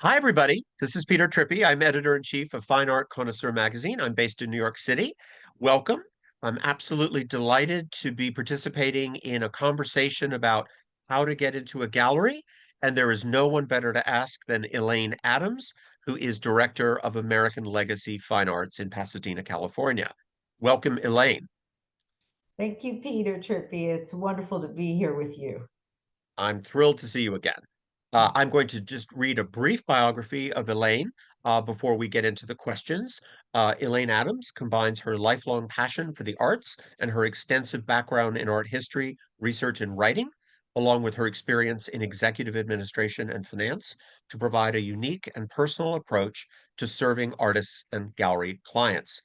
Hi, everybody. This is Peter Trippi. I'm editor-in-chief of Fine Art Connoisseur magazine. I'm based in New York City. Welcome. I'm absolutely delighted to be participating in a conversation about how to get into a gallery. And there is no one better to ask than Elaine Adams, who is director of American Legacy Fine Arts in Pasadena, California. Welcome, Elaine. Thank you, Peter Trippi. It's wonderful to be here with you. I'm thrilled to see you again. I'm going to just read a brief biography of Elaine before we get into the questions. Elaine Adams combines her lifelong passion for the arts and her extensive background in art history, research, and writing, along with her experience in executive administration and finance, to provide a unique and personal approach to serving artists and gallery clients.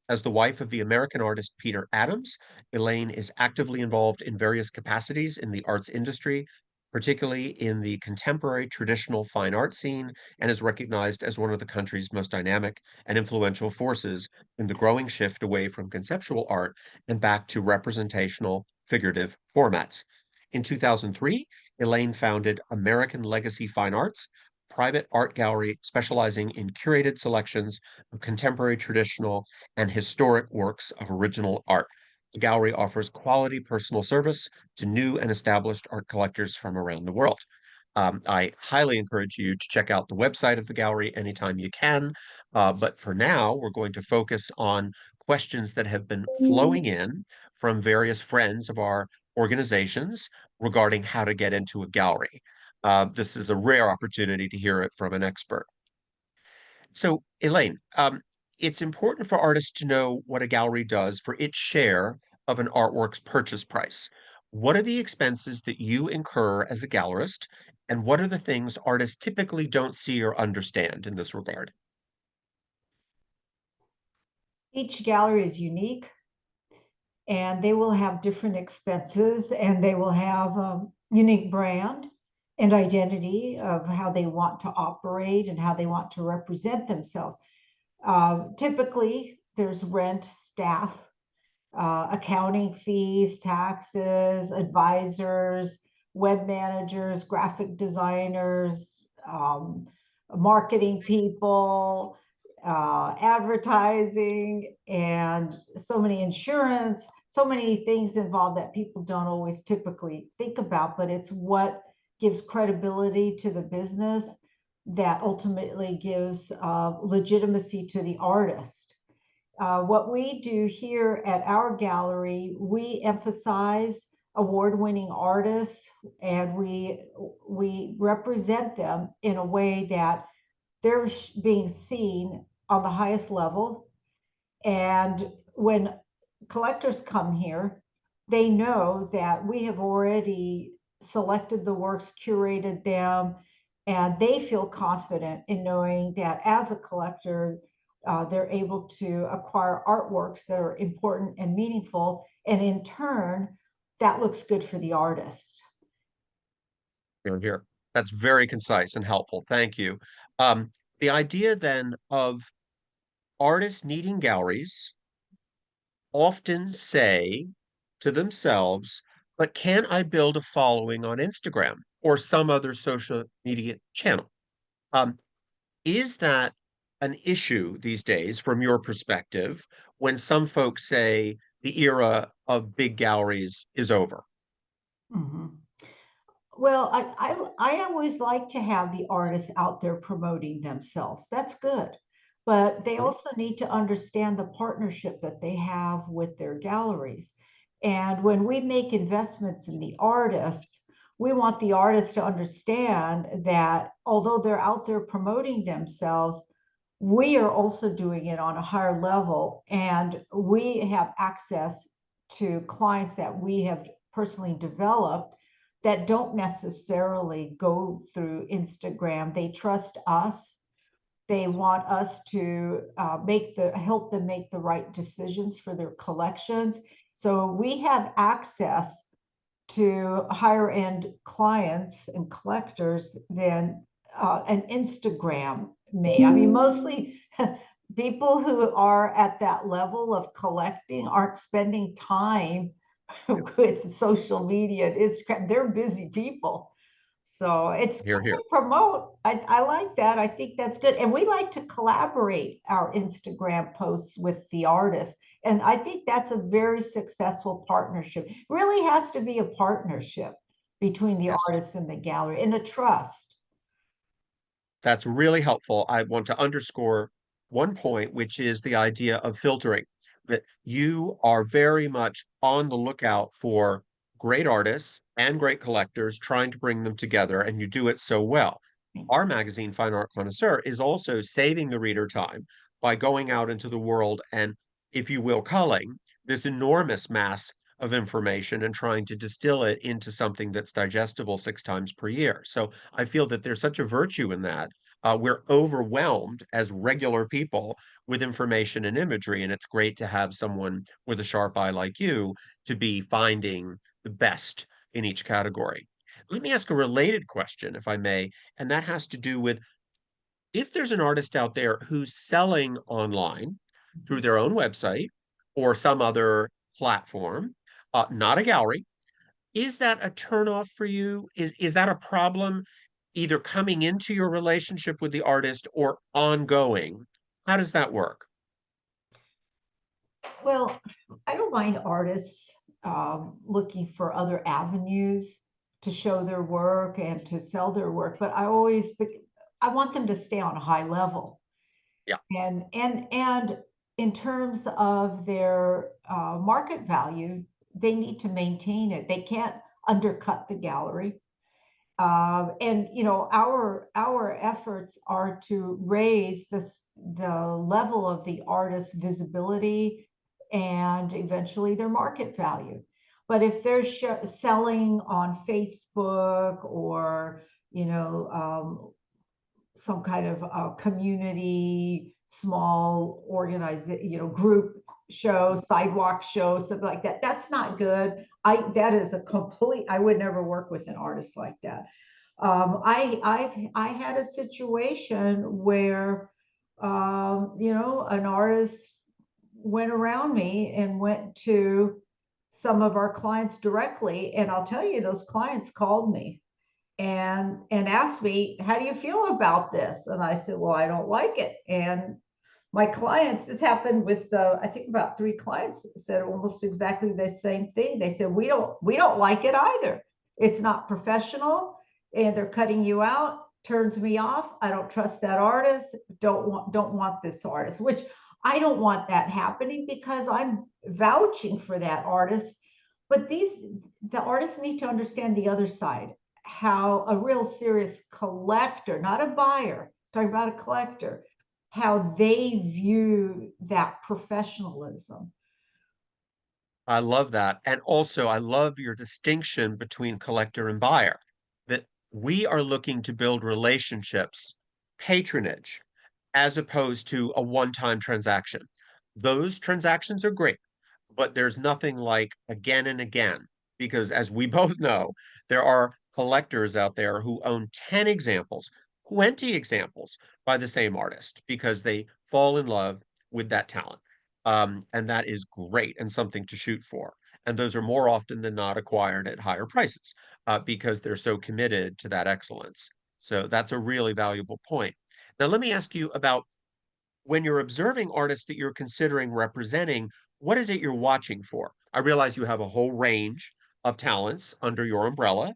As the wife of the American artist Peter Adams, Elaine is actively involved in various capacities in the arts industry, particularly in the contemporary traditional fine art scene, and is recognized as one of the country's most dynamic and influential forces in the growing shift away from conceptual art and back to representational figurative formats. In 2003, Elaine founded American Legacy Fine Arts, private art gallery specializing in curated selections of contemporary, traditional, and historic works of original art. The gallery offers quality personal service to new and established art collectors from around the world. I highly encourage you to check out the website of the gallery anytime you can. But for now, we're going to focus on questions that have been flowing in from various friends of our organizations regarding how to get into a gallery. This is a rare opportunity to hear it from an expert. So, Elaine, it's important for artists to know what a gallery does for its share of an artwork's purchase price. What are the expenses that you incur as a gallerist, and what are the things artists typically don't see or understand in this regard? Each gallery is unique and they will have different expenses and they will have a unique brand and identity of how they want to operate and how they want to represent themselves. Typically, there's rent, staff, accounting fees, taxes, advisors, web managers, graphic designers, marketing people, advertising, and so many insurance, so many things involved that people don't always typically think about, but it's what gives credibility to the business that ultimately gives legitimacy to the artist. What we do here at our gallery, we emphasize award-winning artists and we represent them in a way that they're being seen on the highest level. And when collectors come here, they know that we have already selected the works, curated them, and they feel confident in knowing that as a collector, they're able to acquire artworks that are important and meaningful. And in turn, that looks good for the artist. Here. That's very concise and helpful. Thank you. Um, the idea then of artists needing galleries often say to themselves, but can I build a following on Instagram or some other social media channel? Um, is that an issue these days from your perspective when some folks say the era of big galleries is over? Mhm. Well, I always like to have the artists out there promoting themselves. That's good. But they Mhm. also need to understand the partnership that they have with their galleries. And when we make investments in the artists, we want the artists to understand that although they're out there promoting themselves, we are also doing it on a higher level. And we have access to clients that we have personally developed that don't necessarily go through Instagram. They trust us. They want us to help them make the right decisions for their collections. So we have access to higher end clients and collectors than an Instagram may. I mean, mostly people who are at that level of collecting aren't spending time with social media and Instagram. They're busy people. So it's Here, good here. to promote. I like that. I think that's good. And we like to collaborate our Instagram posts with the artists. And I think that's a very successful partnership. It really has to be a partnership between the Yes. artist and the gallery and a trust. That's really helpful. I want to underscore one point, which is the idea of filtering, that you are very much on the lookout for great artists and great collectors, trying to bring them together, and you do it so well. Our magazine, Fine Art Connoisseur, is also saving the reader time by going out into the world and, if you will, culling this enormous mass of information and trying to distill it into something that's digestible 6 times per year. So I feel that there's such a virtue in that. We're overwhelmed as regular people with information and imagery, and it's great to have someone with a sharp eye like you to be finding the best in each category. Let me ask a related question, if I may, and that has to do with if there's an artist out there who's selling online through their own website or some other platform, not a gallery, is that a turnoff for you? Is that a problem either coming into your relationship with the artist or ongoing? How does that work? Well, I don't mind artists looking for other avenues to show their work and to sell their work, but I want them to stay on a high level. Yeah, And in terms of their market value, they need to maintain it. They can't undercut the gallery. And you know, our efforts are to raise the level of the artist's visibility and eventually their market value. But if they're selling on Facebook or you know some kind of community, small organization, you know, group show, sidewalk show, something like that. That's not good. That is a complete. I would never work with an artist like that. I had a situation where, you know, an artist went around me and went to some of our clients directly, and I'll tell you, those clients called me and asked me, how do you feel about this? And I said, well, I don't like it. And my clients, this happened with I think about 3 clients said almost exactly the same thing. They said, we don't like it either. It's not professional and they're cutting you out, turns me off. I don't trust that artist, don't want this artist, which I don't want that happening because I'm vouching for that artist. But the artists need to understand the other side, how a real serious collector, not a buyer, talking about a collector, how they view that professionalism. I love that. And also, I love your distinction between collector and buyer, that we are looking to build relationships, patronage, as opposed to a one-time transaction. Those transactions are great, but there's nothing like again and again, because as we both know, there are collectors out there who own 10 examples, 20 examples by the same artist because they fall in love with that talent. And that is great and something to shoot for. And those are more often than not acquired at higher prices because they're so committed to that excellence. So that's a really valuable point. Now, let me ask you about when you're observing artists that you're considering representing, what is it you're watching for? I realize you have a whole range of talents under your umbrella,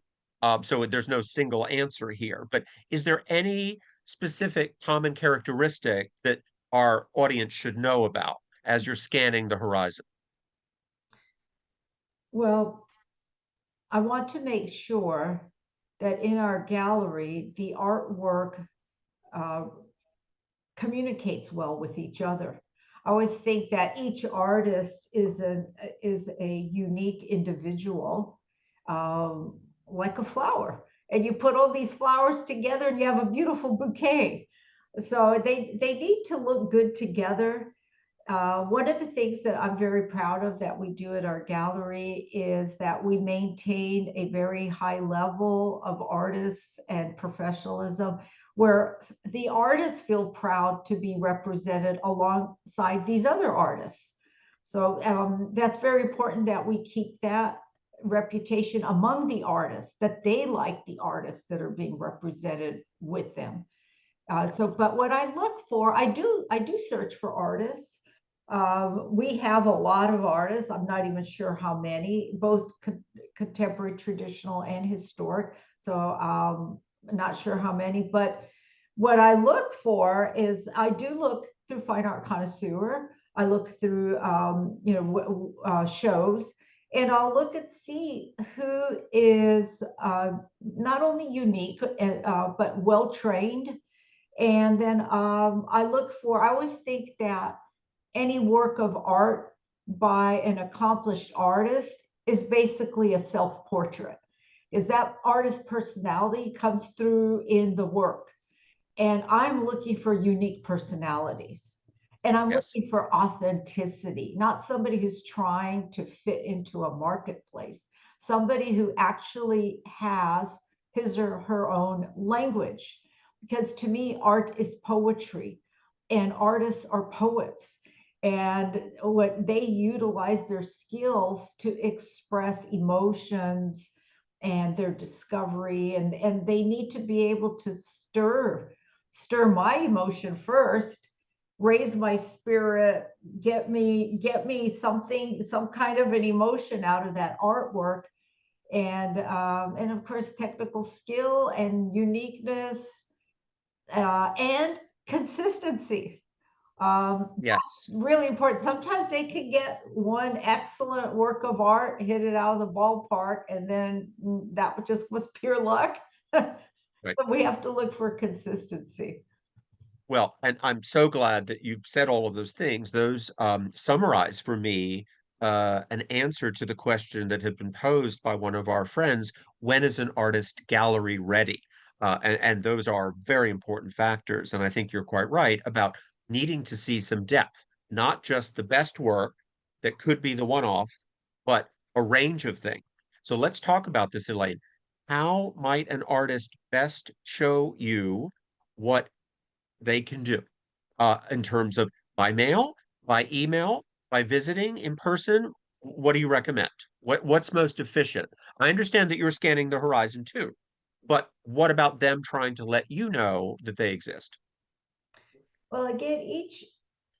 so there's no single answer here. But is there any specific common characteristic that our audience should know about as you're scanning the horizon? Well, I want to make sure that in our gallery, the artwork uh, communicates well with each other. I always think that each artist is a unique individual, like a flower, and you put all these flowers together, and you have a beautiful bouquet. So they need to look good together. One of the things that I'm very proud of that we do at our gallery is that we maintain a very high level of artists and professionalism where the artists feel proud to be represented alongside these other artists. So that's very important that we keep that. reputation among the artists, that they like the artists that are being represented with them. But what I look for, I do search for artists. We have a lot of artists. I'm not even sure how many, both contemporary, traditional, and historic. So not sure how many, but what I look for is I do look through Fine Art Connoisseur. I look through shows, and I'll look and see who is not only unique but well trained. And then I always think that any work of art by an accomplished artist is basically a self portrait, is that artist personality comes through in the work. And I'm looking for unique personalities. And I'm Yes. looking for authenticity, not somebody who's trying to fit into a marketplace, somebody who actually has his or her own language. Because to me, art is poetry, and artists are poets. And what they utilize their skills to express emotions and their discovery, and they need to be able to stir my emotion first, raise my spirit, get me something, some kind of an emotion out of that artwork. And of course technical skill and uniqueness, and consistency. Yes. Really important. Sometimes they can get one excellent work of art, hit it out of the ballpark, and then that just was pure luck. Right. So we have to look for consistency. Well, and I'm so glad that you've said all of those things. Those summarize for me an answer to the question that had been posed by one of our friends: when is an artist gallery ready? And those are very important factors. And I think you're quite right about needing to see some depth, not just the best work that could be the one-off, but a range of things. So let's talk about this, Elaine. How might an artist best show you what they can do in terms of by mail, by email, by visiting in person? What do you recommend? What's most efficient? I understand that you're scanning the horizon too, but what about them trying to let you know that they exist? Well, again, each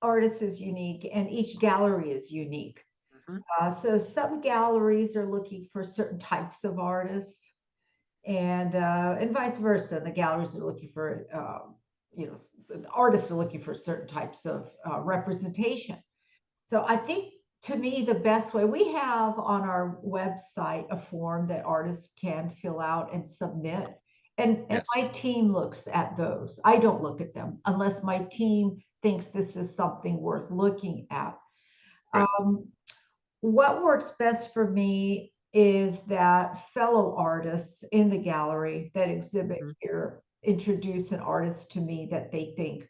artist is unique and each gallery is unique. Mhm. So some galleries are looking for certain types of artists, and vice versa. The galleries are looking for the artists are looking for certain types of representation. So I think, to me, the best way, we have on our website a form that artists can fill out and submit. And Yes, my team looks at those. I don't look at them unless my team thinks this is something worth looking at. right. Um, what works best for me is that fellow artists in the gallery that exhibit Mhm. here introduce an artist to me that they think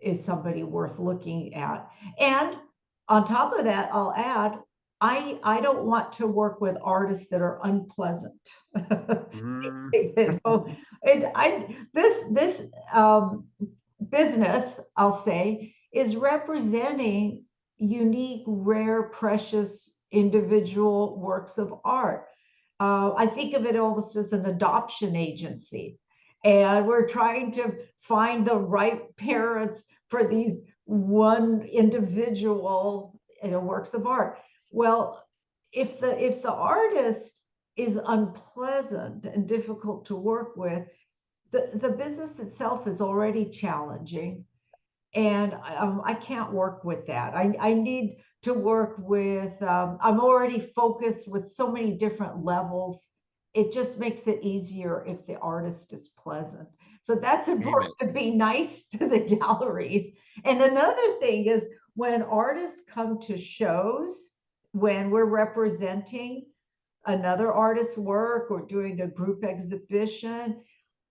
is somebody worth looking at. And on top of that, I'll add, I don't want to work with artists that are unpleasant. Mm, You know, this business, I'll say, is representing unique, rare, precious individual works of art. I think of it almost as an adoption agency. And we're trying to find the right parents for these one individual, works of art. Well, if the artist is unpleasant and difficult to work with, the business itself is already challenging, and I can't work with that. I need to work with, I'm already focused with so many different levels. It just makes it easier if the artist is pleasant. So that's amen. important, to be nice to the galleries. And another thing is, when artists come to shows, when we're representing another artist's work or doing a group exhibition,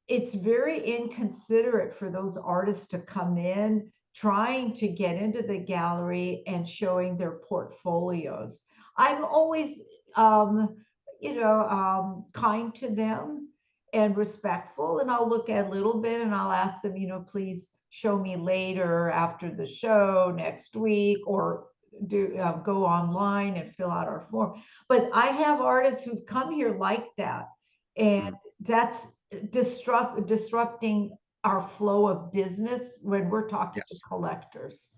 it's very inconsiderate for those artists to come in trying to get into the gallery and showing their portfolios. I'm always, kind to them and respectful, and I'll look at a little bit and I'll ask them, please show me later after the show next week, or do go online and fill out our form. But I have artists who've come here like that, and Mm. that's disrupting our flow of business when we're talking to Yes. collectors.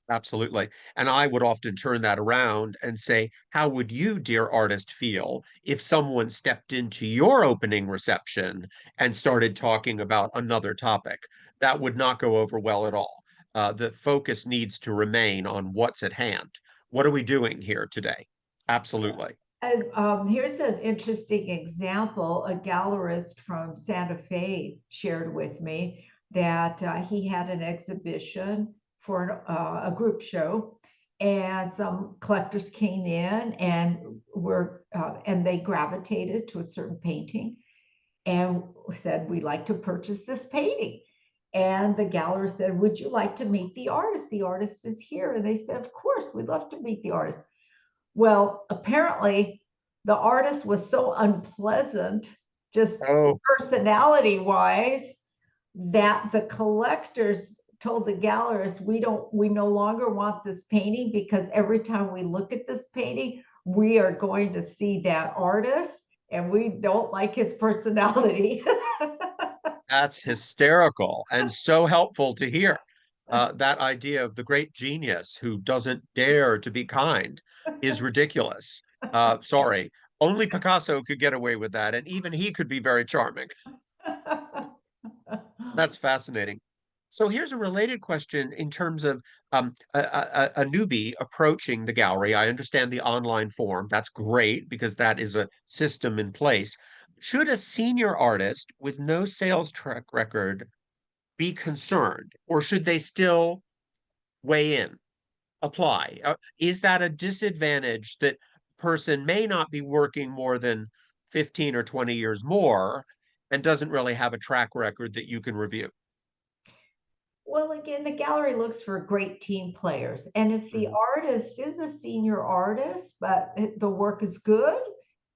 Absolutely. And I would often turn that around and say, how would you, dear artist, feel if someone stepped into your opening reception and started talking about another topic? That would not go over well at all. The focus needs to remain on what's at hand. What are we doing here today? Absolutely. And here's an interesting example. A gallerist from Santa Fe shared with me that he had an exhibition for a group show, and some collectors came in and were and they gravitated to a certain painting and said, "We'd like to purchase this painting." And the gallerist said, "Would you like to meet the artist? The artist is here." And they said, "Of course, we'd love to meet the artist." Well, apparently the artist was so unpleasant, just Oh, personality wise, that the collectors told the gallerist, we no longer want this painting because every time we look at this painting, we are going to see that artist and we don't like his personality. that's hysterical and so helpful to hear. That idea of the great genius who doesn't dare to be kind is ridiculous. Sorry, only Picasso could get away with that, and even he could be very charming. That's fascinating. So here's a related question in terms of a newbie approaching the gallery. I understand the online form. That's great because that is a system in place. Should a senior artist with no sales track record be concerned, or should they still weigh in, apply? Is that a disadvantage that person may not be working more than 15 or 20 years more and doesn't really have a track record that you can review? Well, again, the gallery looks for great team players. And if the Mhm. artist is a senior artist, but the work is good,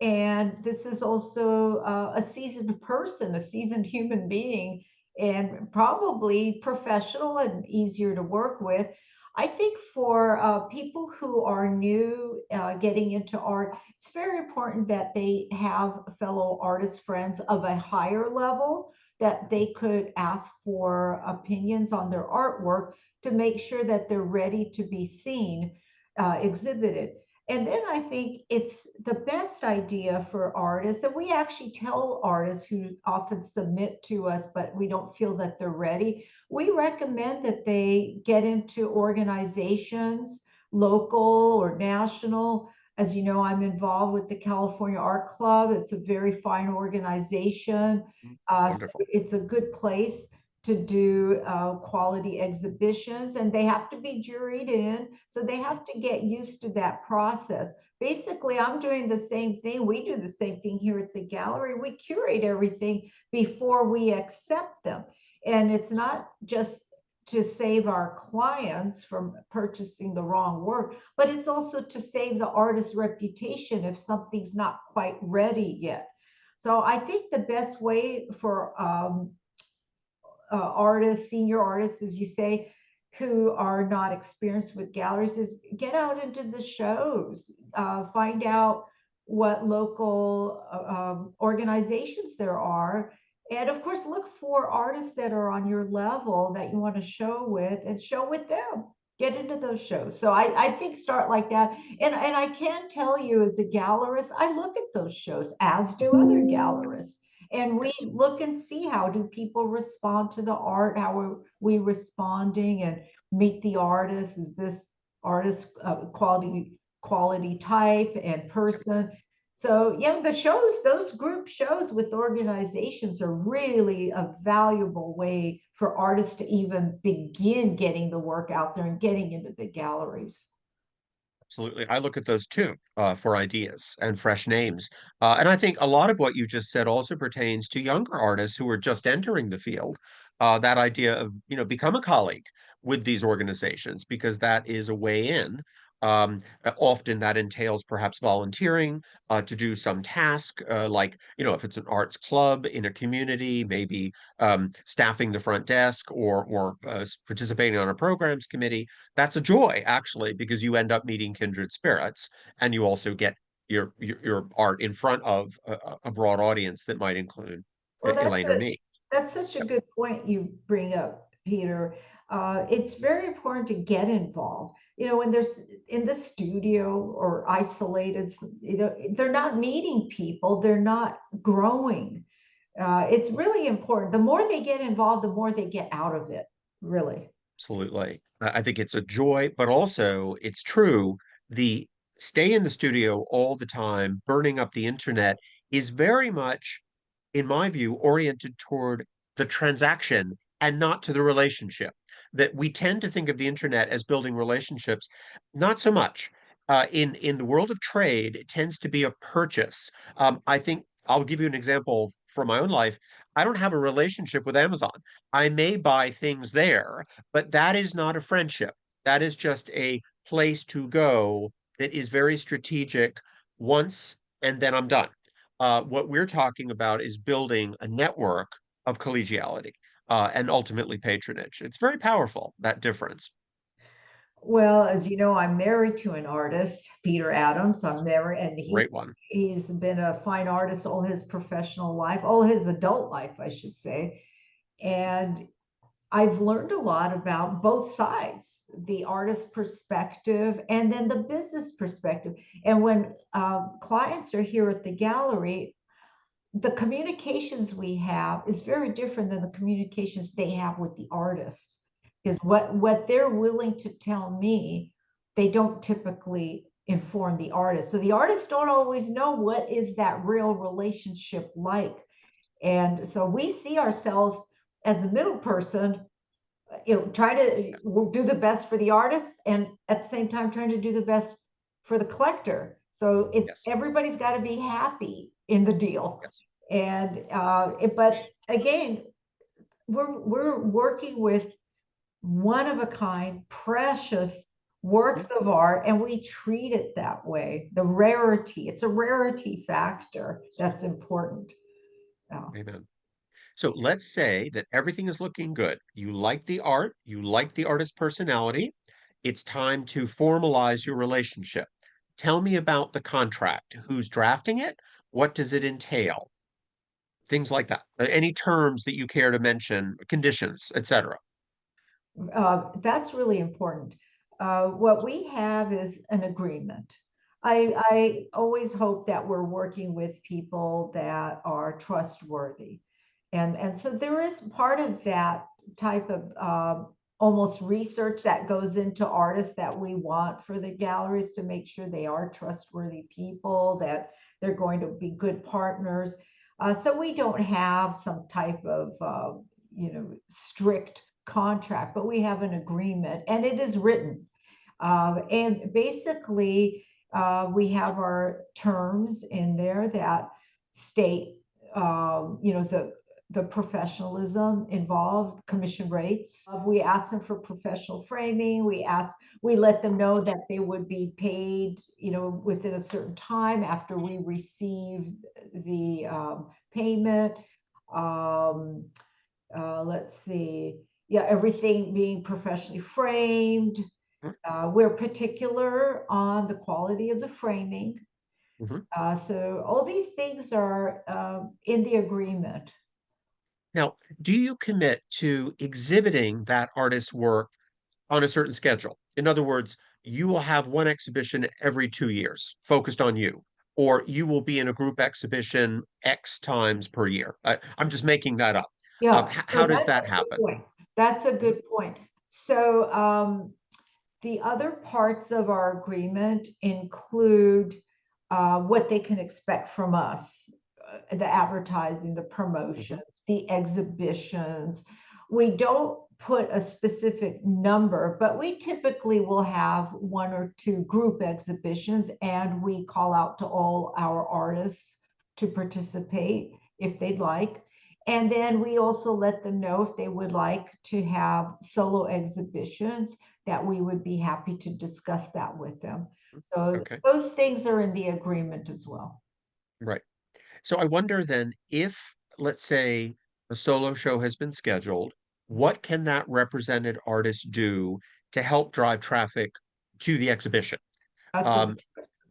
and this is also a seasoned person, a seasoned human being, and probably professional and easier to work with. I think for people who are new getting into art, it's very important that they have fellow artist friends of a higher level that they could ask for opinions on their artwork to make sure that they're ready to be seen, exhibited. And then I think it's the best idea for artists, and we actually tell artists who often submit to us, but we don't feel that they're ready. We recommend that they get into organizations, local or national. As you know, I'm involved with the California Art Club. It's a very fine organization. So Wonderful. it's a good place to do quality exhibitions, and they have to be juried in. So they have to get used to that process. Basically, I'm doing the same thing. We do the same thing here at the gallery. We curate everything before we accept them. And it's not just to save our clients from purchasing the wrong work, but it's also to save the artist's reputation if something's not quite ready yet. So I think the best way for artists, senior artists, as you say, who are not experienced with galleries, is get out into the shows, find out what local organizations there are. And of course, look for artists that are on your level that you want to show with and show with them. Get into those shows. So I think start like that. And I can tell you as a gallerist, I look at those shows, as do other gallerists, and we Yes. look and see how do people respond to the art, how are we responding, and meet the artist. Is this artist quality type and person? So yeah, the shows, those group shows with organizations are really a valuable way for artists to even begin getting the work out there and getting into the galleries. Absolutely. I look at those too, for ideas and fresh names. And I think a lot of what you just said also pertains to younger artists who are just entering the field. That idea of, become a colleague with these organizations because that is a way in. Often that entails perhaps volunteering to do some task, like, if it's an arts club in a community, maybe staffing the front desk or participating on a programs committee. That's a joy, actually, because you end up meeting kindred spirits, and you also get your art in front of a broad audience that might include Well, Elaine or me. that's such a Yep, good point you bring up, Peter. It's very important to get involved. When there's in the studio or isolated, they're not meeting people, they're not growing. It's really important. The more they get involved, the more they get out of it, really. absolutely. I think it's a joy, but also it's true. The stay in the studio all the time, burning up the internet is very much, in my view, oriented toward the transaction and not to the relationship. That we tend to think of the internet as building relationships, not so much. In the world of trade, it tends to be a purchase. I think I'll give you an example from my own life. I don't have a relationship with Amazon. I may buy things there, but that is not a friendship. That is just a place to go that is very strategic once, and then I'm done. What we're talking about is building a network of collegiality and ultimately patronage. It's very powerful, that difference. Well, as you know, I'm married to an artist, Peter Adams. I'm married, and Great one. he's been a fine artist all his professional life, all his adult life, I should say. And I've learned a lot about both sides, the artist perspective and then the business perspective. And when clients are here at the gallery, the communications we have is very different than the communications they have with the artists. Because what they're willing to tell me, they don't typically inform the artist. So the artists don't always know what is that real relationship like. And so we see ourselves as a middle person, try to do the best for the artist and at the same time trying to do the best for the collector. So Yes, everybody's got to be happy in the deal. yes. And but again, we're working with one of a kind, precious Mhm. works of art, and we treat it that way. The rarity, it's a rarity factor that's important. Uh, Amen. So let's say that everything is looking good. You like the art, you like the artist's personality. It's time to formalize your relationship. Tell me about the contract. Who's drafting it? What does it entail? Things like that. Any terms that you care to mention, conditions, etc. that's really important. What we have is an agreement. I always hope that we're working with people that are trustworthy. And so there is part of that type of almost research that goes into artists that we want for the galleries to make sure they are trustworthy people, that they're going to be good partners. So we don't have some type of strict contract, but we have an agreement and it is written. And basically, we have our terms in there that state, the professionalism involved, commission rates. We ask them for professional framing. We let them know that they would be paid, within a certain time after we receive the payment. Um, let's see. Yeah, everything being professionally framed. We're particular on the quality of the framing. Mhm. So all these things are in the agreement. Now, do you commit to exhibiting that artist's work on a certain schedule? In other words, you will have one exhibition every 2 years focused on you, or you will be in a group exhibition X times per year. I'm just making that up. Yeah, How so does that's that a good happen? point. That's a Mhm, good point. So the other parts of our agreement include what they can expect from us, the advertising, the mhm, promotions, the exhibitions. We don't put a specific number, but we typically will have one or two group exhibitions, and we call out to all our artists to participate if they'd like. And then we also let them know if they would like to have solo exhibitions, that we would be happy to discuss that with them. So Okay. those things are in the agreement as well. Right. So I wonder then if, let's say, a solo show has been scheduled, what can that represented artist do to help drive traffic to the exhibition? That's a Um,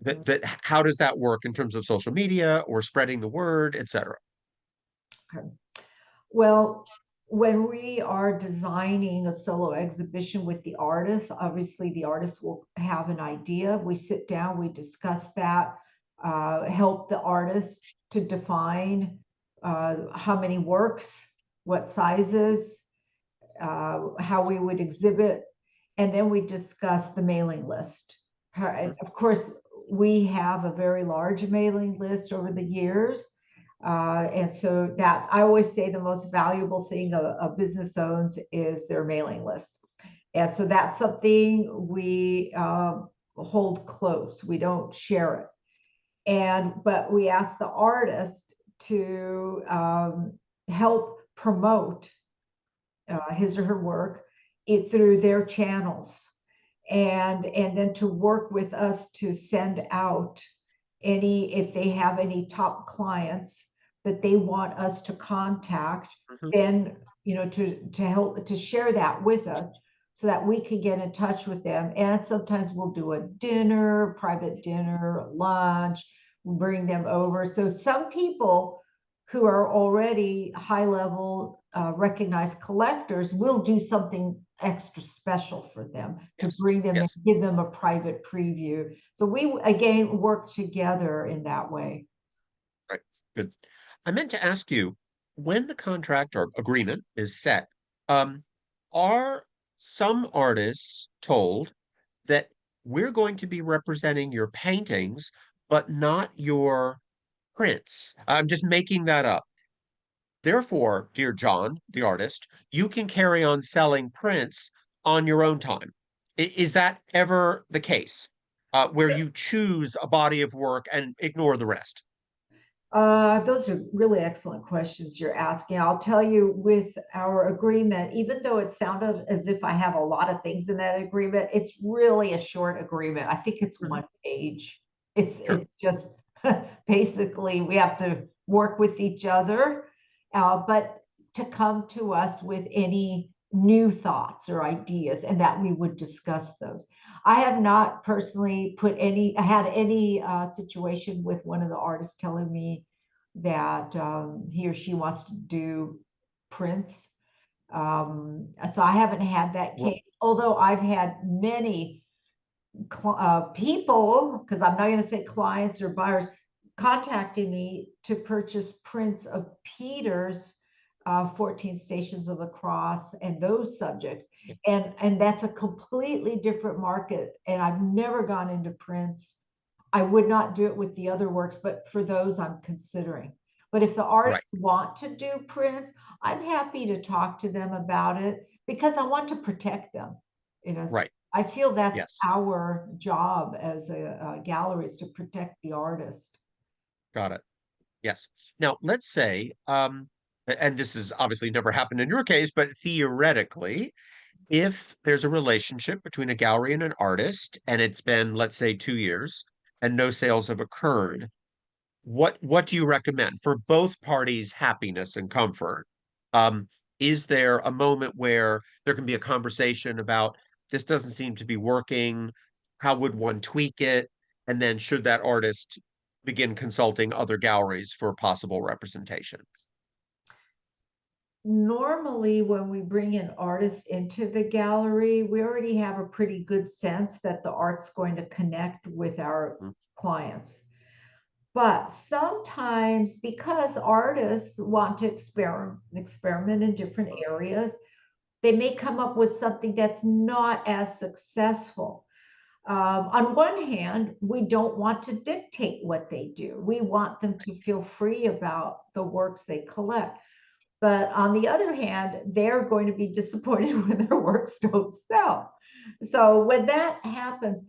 that how does that work in terms of social media or spreading the word, etc.? okay. Well, when we are designing a solo exhibition with the artist, obviously the artist will have an idea. We sit down, we discuss that, help the artist to define how many works, what sizes, how we would exhibit, and then we discuss the mailing list. Mhm. Of course, we have a very large mailing list over the years. And so that I always say the most valuable thing a business owns is their mailing list. And so that's something we hold close. We don't share it. But we ask the artist to help promote his or her work through their channels, and then to work with us to send out any, if they have any top clients that they want us to contact, Mhm. then to help to share that with us so that we can get in touch with them. And sometimes we'll do a dinner, private dinner, lunch, we'll bring them over. So some people who are already high level recognized collectors will do something extra special for them to Yes. bring them and Yes. give them a private preview. So we again work together in that way. Right. Good. I meant to ask you, when the contract or agreement is set, um, are some artists told that we're going to be representing your paintings, but not your prints? I'm just making that up. Therefore, dear John, the artist, you can carry on selling prints on your own time. Is that ever the case, where you choose a body of work and ignore the rest? Those are really excellent questions you're asking. I'll tell you, with our agreement, even though it sounded as if I have a lot of things in that agreement, it's really a short agreement. I think it's Mhm. 1 page. It's Sure. it's just basically we have to work with each other, but to come to us with any new thoughts or ideas, and that we would discuss those. I have not personally had any situation with one of the artists telling me that he or she wants to do prints. So I haven't had that Well, case, although I've had many people, because I'm not going to say clients or buyers, contacting me to purchase prints of Peter's 14 Stations of the Cross and those subjects. And that's a completely different market. And I've never gone into prints. I would not do it with the other works, but for those I'm considering. But if the right, artists want to do prints, I'm happy to talk to them about it because I want to protect them. You know, right. I feel that's Yes, our job as a gallery, is to protect the artist. got it. Yes. Now, let's say, and this has obviously never happened in your case, but theoretically, if there's a relationship between a gallery and an artist, and it's been, let's say, 2 years, and no sales have occurred, what do you recommend for both parties' happiness and comfort? Um, is there a moment where there can be a conversation about this doesn't seem to be working? How would one tweak it? And then should that artist begin consulting other galleries for possible representation? Normally, when we bring an artist into the gallery, we already have a pretty good sense that the art's going to connect with our Mm. clients. But sometimes, because artists want to experiment in different areas, they may come up with something that's not as successful. On one hand, we don't want to dictate what they do. We want them to feel free about the works they collect. But on the other hand, they're going to be disappointed when their works don't sell. So when that happens,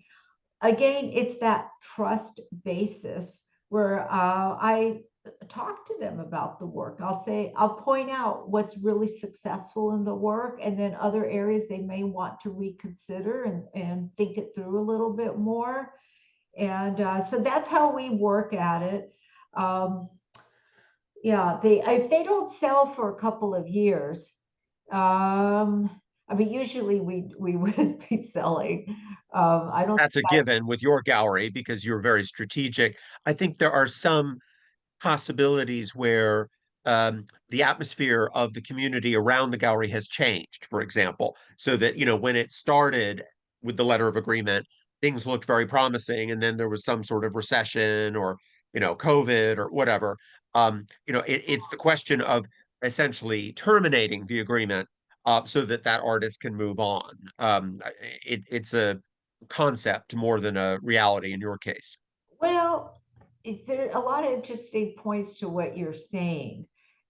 again, it's that trust basis where I talk to them about the work. I'll point out what's really successful in the work, and then other areas they may want to reconsider and think it through a little bit more. And so that's how we work at it. Um, yeah, if they don't sell for a couple of years, um, I mean, usually we would be selling. I don't That's think a given with your gallery because you're very strategic. I think there are some possibilities where the atmosphere of the community around the gallery has changed, for example, so that, when it started with the letter of agreement, things looked very promising, and then there was some sort of recession or, COVID or whatever. It's the question of essentially terminating the agreement so that that artist can move on. It's a concept more than a reality in your case. Well, there are a lot of interesting points to what you're saying.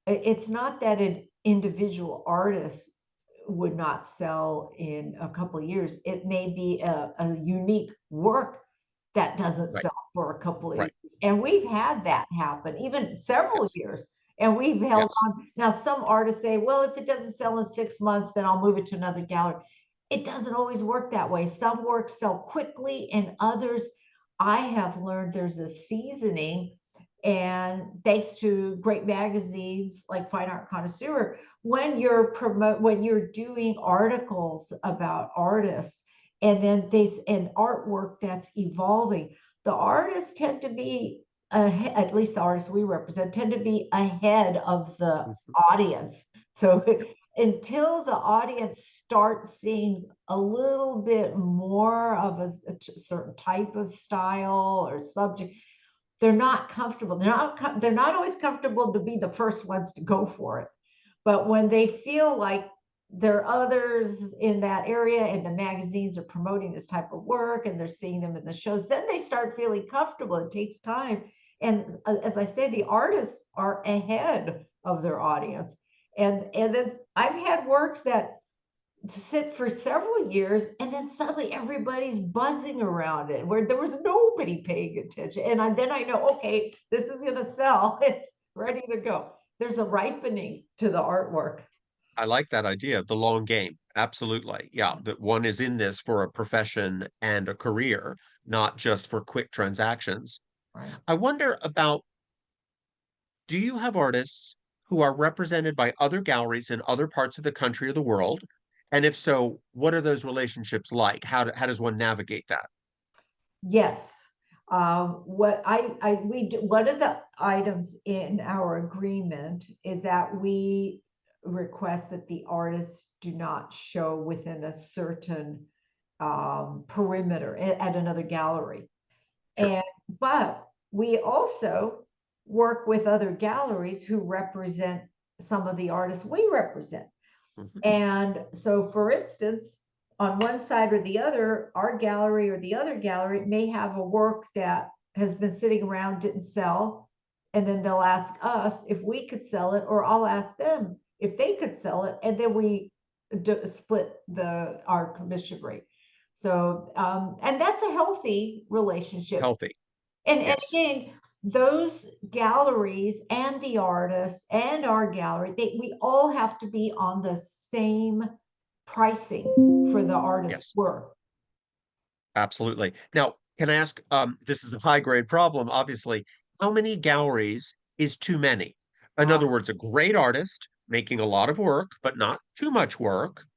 It's not that an individual artist would not sell in a couple of years. It may be a unique work that doesn't Right, sell for a couple of right. years. And we've had that happen, even several Yes, years. And we've held yes. on. Now, some artists say, well, if it doesn't sell in 6 months, then I'll move it to another gallery. It doesn't always work that way. Some works sell quickly, and others, I have learned there's a seasoning. And thanks to great magazines like Fine Art Connoisseur, when you're doing articles about artists, and then and artwork that's evolving, the artists tend to be at least the artists we represent tend to be ahead of the Mhm. audience. So until the audience starts seeing a little bit more of a certain type of style or subject, they're not comfortable. They're not always comfortable to be the first ones to go for it. But when they feel like there are others in that area and the magazines are promoting this type of work and they're seeing them in the shows, then they start feeling comfortable. It takes time. And as I say, the artists are ahead of their audience. And then I've had works that sit for several years, and then suddenly everybody's buzzing around it where there was nobody paying attention. And then I know, okay, this is going to sell. It's ready to go. There's a ripening to the artwork. I like that idea of the long game. Absolutely. Yeah, that one is in this for a profession and a career, not just for quick transactions. Right. I wonder about, do you have artists who are represented by other galleries in other parts of the country or the world? And if so, what are those relationships like? How does one navigate that? Yes. What we do, one of the items in our agreement is that we request that the artists do not show within a certain perimeter at another gallery. Sure. And but we also work with other galleries who represent some of the artists we represent. Mhm. And so, for instance, on one side or the other, our gallery or the other gallery may have a work that has been sitting around, didn't sell. And then they'll ask us if we could sell it, or I'll ask them if they could sell it. And then we split our commission rate. So, and that's a healthy relationship. Healthy. And Yes. again, those galleries and the artists and our gallery, we all have to be on the same pricing for the artist's Yes. work. Absolutely. Now, can I ask, this is a high grade problem, obviously. How many galleries is too many? In Uh, other words, a great artist making a lot of work, but not too much work.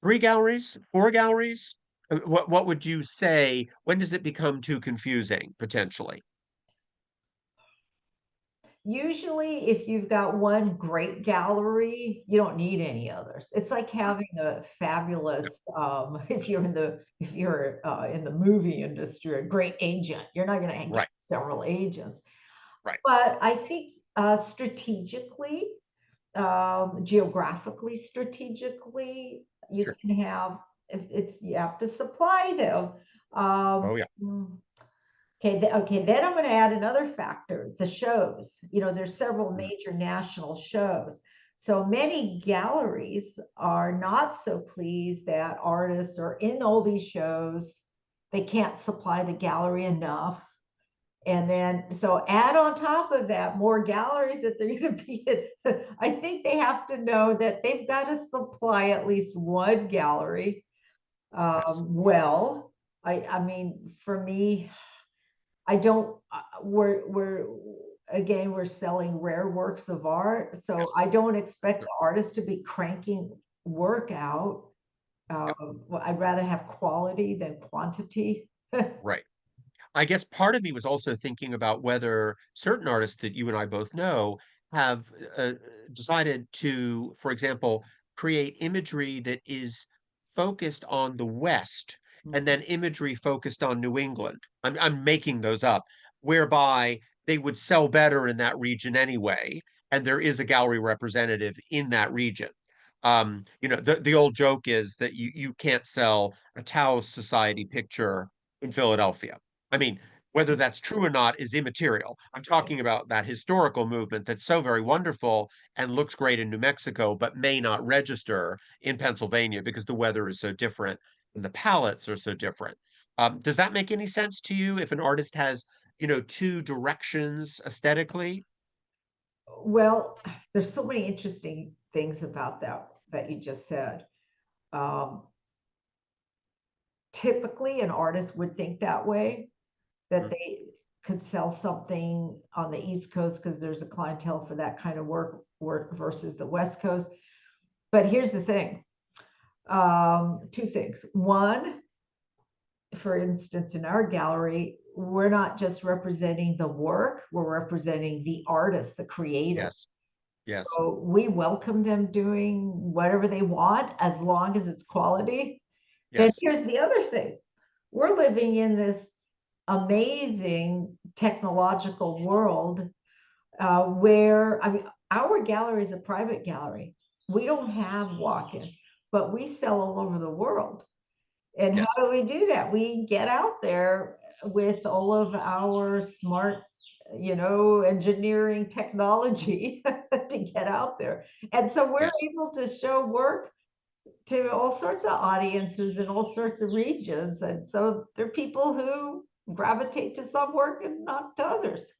Three galleries, four galleries? What would you say? When does it become too confusing, potentially? Usually, if you've got one great gallery, you don't need any others. It's like having a Yeah. fabulous, if you're in the movie industry, a great agent. You're not going to get Right, several agents. right. But I think strategically, geographically, strategically, you Sure. can have, you have to supply them. Um, Oh, yeah. mm, okay, then I'm going to add another factor, the shows. There's several Mm. major national shows. So many galleries are not so pleased that artists are in all these shows. They can't supply the gallery enough. And then, so add on top of that more galleries that they're going to be in. I think they have to know that they've got to supply at least one gallery. Yes. Well, I mean, for me, I don't, we're, again, we're selling rare works of art. So Yes. I don't expect Sure. the artist to be cranking work out. Yeah. Well, I'd rather have quality than quantity. Right. I guess part of me was also thinking about whether certain artists that you and I both know have decided to, for example, create imagery that is focused on the West and then imagery focused on New England. I'm making those up, whereby they would sell better in that region anyway, and there is a gallery representative in that region. The old joke is that you can't sell a Taos Society picture in Philadelphia. I mean, whether that's true or not is immaterial. I'm talking about that historical movement that's so very wonderful and looks great in New Mexico, but may not register in Pennsylvania because the weather is so different and the palettes are so different. Does that make any sense to you if an artist has, two directions aesthetically? Well, there's so many interesting things about that you just said. Um, Typically, an artist would think that way, that Mhm. they could sell something on the East Coast because there's a clientele for that kind of work versus the West Coast. But here's the thing. Two things. One, for instance, in our gallery, we're not just representing the work, we're representing the artist, the creator. Yes, yes, So we welcome them doing whatever they want as long as it's quality. Then yes, here's the other thing. We're living in this amazing technological world where, I mean, our gallery is a private gallery. We don't have walk-ins, but we sell all over the world. And how yes, do we do that? We get out there with all of our smart, engineering technology to get out there. And so we're yes. able to show work to all sorts of audiences in all sorts of regions. And so there are people who gravitate to some work and not to others.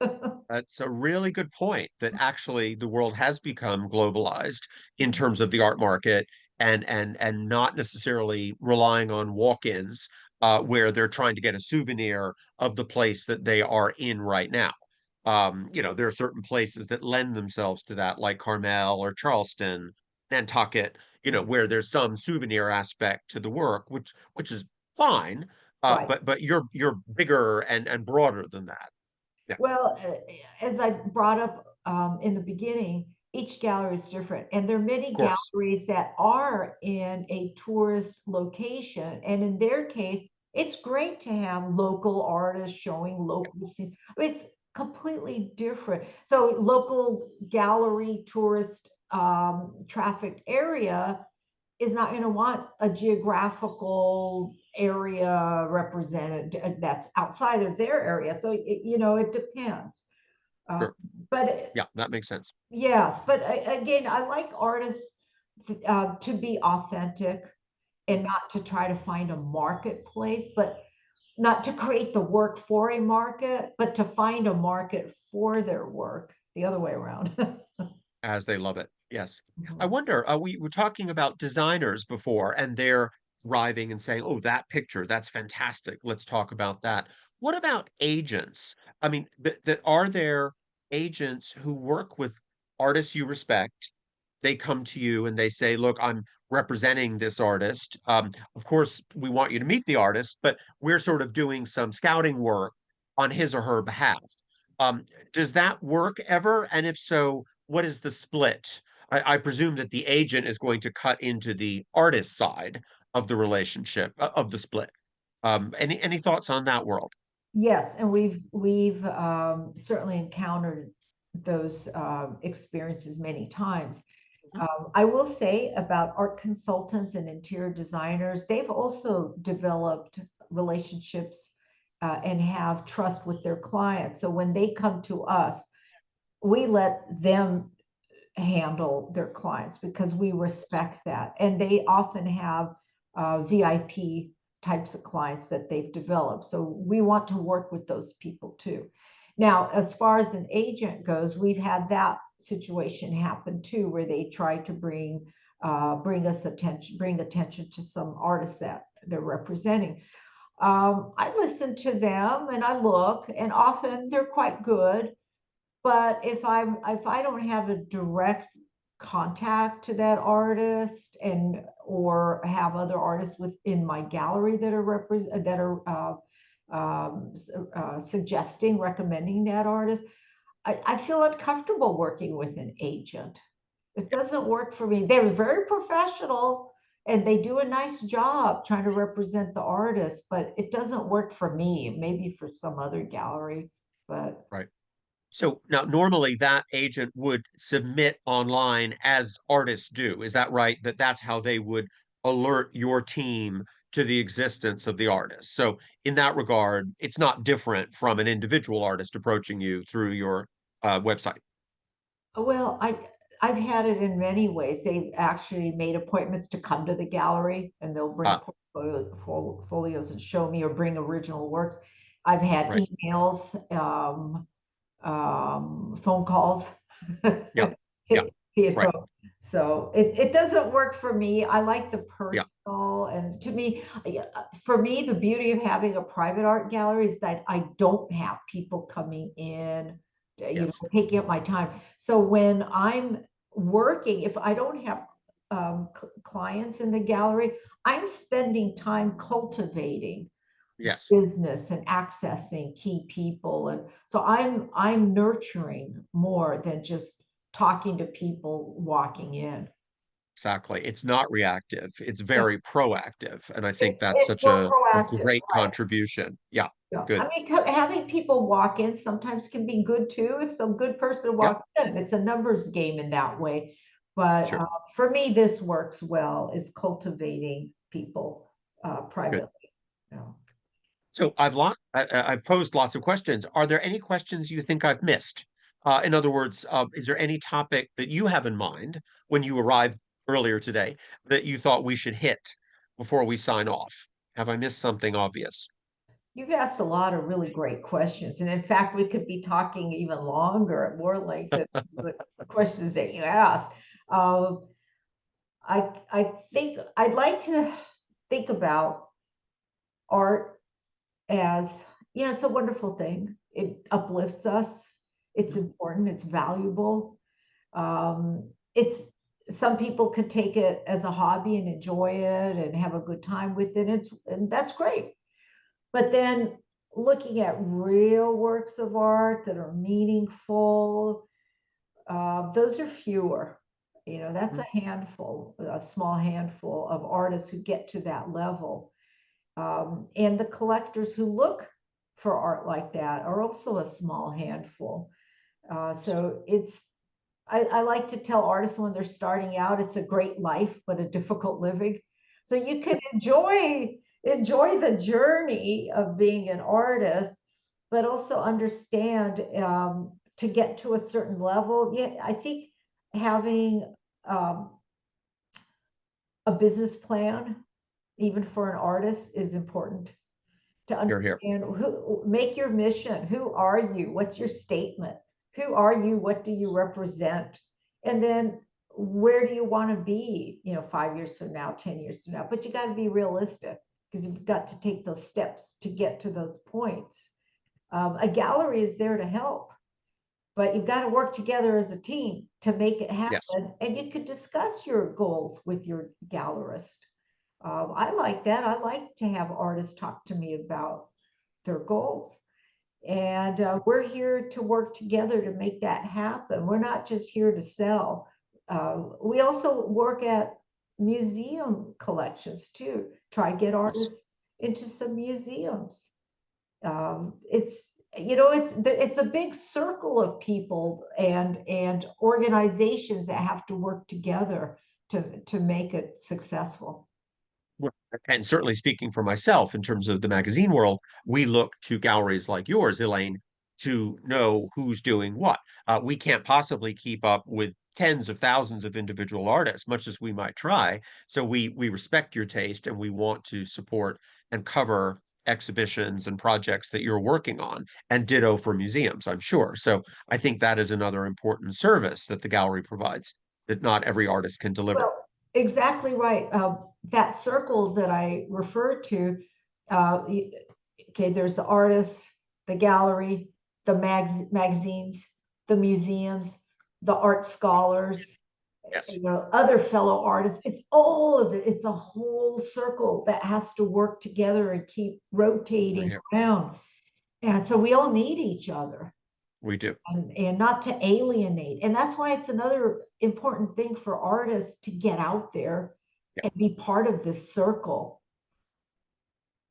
That's a really good point that actually the world has become globalized in terms of the art market and not necessarily relying on walk-ins where they're trying to get a souvenir of the place that they are in right now. There are certain places that lend themselves to that, like Carmel or Charleston, Nantucket, where there's some souvenir aspect to the work, which is fine. Right. But you're bigger and broader than that. Yeah, Well, as I brought up in the beginning, each gallery is different. And there are of many course. galleries that are in a tourist location. And in their case, it's great to have local artists showing local scenes. I mean, it's completely different. So, local gallery, tourist traffic area is not going to want a geographical area represented that's outside of their area. So it depends. Uh, Sure. but Yeah, that makes sense. yes, but again, I like artists to be authentic and Mhm. not to try to find a marketplace, but not to create the work for a market, but to find a market for their work, the other way around. As they love it. Yes. I Mhm. wonder, we were talking about designers before, and they're arriving and saying, "Oh, that picture, that's fantastic. Let's talk about that." What about agents? I mean, that are there agents who work with artists you respect? They come to you and they say, "Look, I'm representing this artist. Of course, we want you to meet the artist, but we're sort of doing some scouting work on his or her behalf." Um, does that work ever? And if so, what is the split? I presume that the agent is going to cut into the artist side of the relationship of the split. Any thoughts on that world? Yes, and we've certainly encountered those experiences many times. Mhm. I will say about art consultants and interior designers, they've also developed relationships and have trust with their clients. So when they come to us, we let them handle their clients because we respect that. And they often have VIP types of clients that they've developed. So we want to work with those people too. Now, as far as an agent goes, we've had that situation happen too, where they try to bring attention to some artists that they're representing. I listen to them and I look, and often they're quite good. But if I don't have a direct contact to that artist, and or have other artists within my gallery that are suggesting, recommending that artist, I feel uncomfortable working with an agent. It doesn't work for me. They're very professional and they do a nice job trying to represent the artist, but it doesn't work for me. Maybe for some other gallery, but Right. So now, normally that agent would submit online as artists do. Is that right? That's how they would alert your team to the existence of the artist. So in that regard, it's not different from an individual artist approaching you through your website. well, I've had it in many ways. They've actually made appointments to come to the gallery, and they'll bring Ah, portfolios and show me, or bring original works. I've had right. emails, phone calls. Yeah. Yeah. You Right. know, so it doesn't work for me. I like the Yeah. personal, and to me, for me, the beauty of having a private art gallery is that I don't have people coming in, Yes. taking up my time. So when I'm working, if I don't have clients in the gallery, I'm spending time cultivating Yes. business and accessing key people. And so I'm nurturing more than just talking to people walking in. Exactly. It's not reactive. It's Yeah, very proactive. And I think that's it's such more a proactive, great right? contribution. Yeah. Yeah, I Good. mean, having people walk in sometimes can be good too. If some good person Yeah. walks in, it's a numbers game in that way. But Sure. for me, this works well, is cultivating people Good. privately. You know. So I've posed lots of questions. Are there any questions you think I've missed? In other words, is there any topic that you have in mind when you arrived earlier today that you thought we should hit before we sign off? Have I missed something obvious? You've asked a lot of really great questions. And in fact, we could be talking even longer at more length than the questions that you asked. Um, I think I'd like to think about art as, it's a wonderful thing. It uplifts us. It's Mhm. important. It's valuable. It's Some people could take it as a hobby and enjoy it and have a good time with it. And that's great. But then looking at real works of art that are meaningful, those are fewer. That's Mhm. a small handful of artists who get to that level. And the collectors who look for art like that are also a small handful. So I like to tell artists when they're starting out, it's a great life, but a difficult living. So you can enjoy the journey of being an artist, but also understand, to get to a certain level. Yeah, I think having um, a business plan, even for an artist, is important to Here, here. understand. Make your mission. Who are you? What's your statement? Who are you? What do you represent? And then where do you want to be, 5 years from now, 10 years from now? But you got to be realistic, because you've got to take those steps to get to those points. A gallery is there to help, but you've got to work together as a team to make it Yes. happen. And you could discuss your goals with your gallerist. I like that. I like to have artists talk to me about their goals. And we're here to work together to make that happen. We're not just here to sell. We also work at museum collections too. Try get Yes. artists into some museums. It's a big circle of people and organizations that have to work together to make it successful. Well, and certainly speaking for myself in terms of the magazine world, we look to galleries like yours, Elaine, to know who's doing what. We can't possibly keep up with tens of thousands of individual artists, much as we might try. So we respect your taste and we want to support and cover exhibitions and projects that you're working on, and ditto for museums, I'm sure. So I think that is another important service that the gallery provides that not every artist can deliver. Well, exactly right. That circle that I referred to, uh, okay, there's the artists, the gallery, the magazines, the museums, the art scholars, Yes. other fellow artists. It's all of it. It's a whole circle that has to work together and keep We're rotating here. around. And so we all need each other, We do. and not to alienate. And that's why it's another important thing for artists to get out there Yeah. and be part of this circle.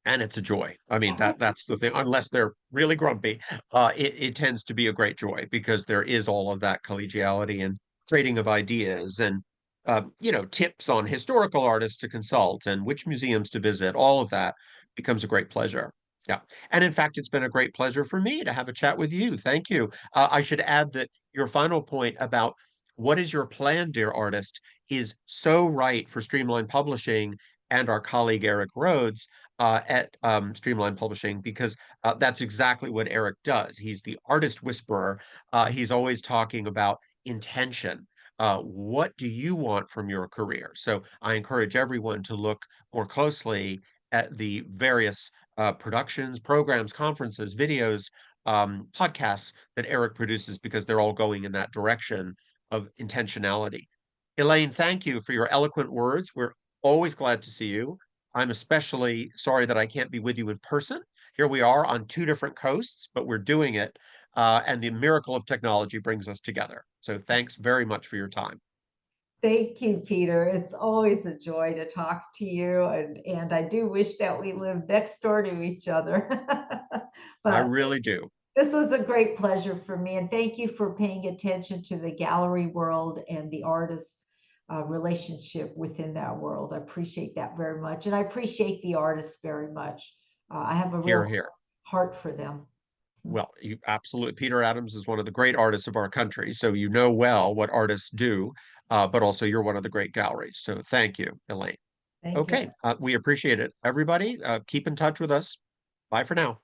And it's a joy. I mean, that's the thing. Unless they're really grumpy, it tends to be a great joy because there is all of that collegiality and trading of ideas and tips on historical artists to consult and which museums to visit. All of that becomes a great pleasure. Yeah. And in fact, it's been a great pleasure for me to have a chat with you. Thank you. I should add that your final point about what is your plan, dear artist, is so right for Streamline Publishing and our colleague Eric Rhodes at Streamline Publishing, because that's exactly what Eric does. He's the artist whisperer. He's always talking about intention. What do you want from your career? So I encourage everyone to look more closely at the various productions, programs, conferences, videos, podcasts that Eric produces, because they're all going in that direction of intentionality. Elaine, thank you for your eloquent words. We're always glad to see you. I'm especially sorry that I can't be with you in person. Here we are on two different coasts, but we're doing it. And the miracle of technology brings us together. So thanks very much for your time. Thank you, Peter. It's always a joy to talk to you. And I do wish that we lived next door to each other. I But really do. this was a great pleasure for me. And thank you for paying attention to the gallery world and the artist's relationship within that world. I appreciate that very much. And I appreciate the artists very much. I have a real Here, here. heart for them. Well, you absolutely. Peter Adams is one of the great artists of our country, so you know well what artists do, but also you're one of the great galleries. So thank you, Elaine. Thank you. Okay, we appreciate it. Everybody, keep in touch with us. Bye for now.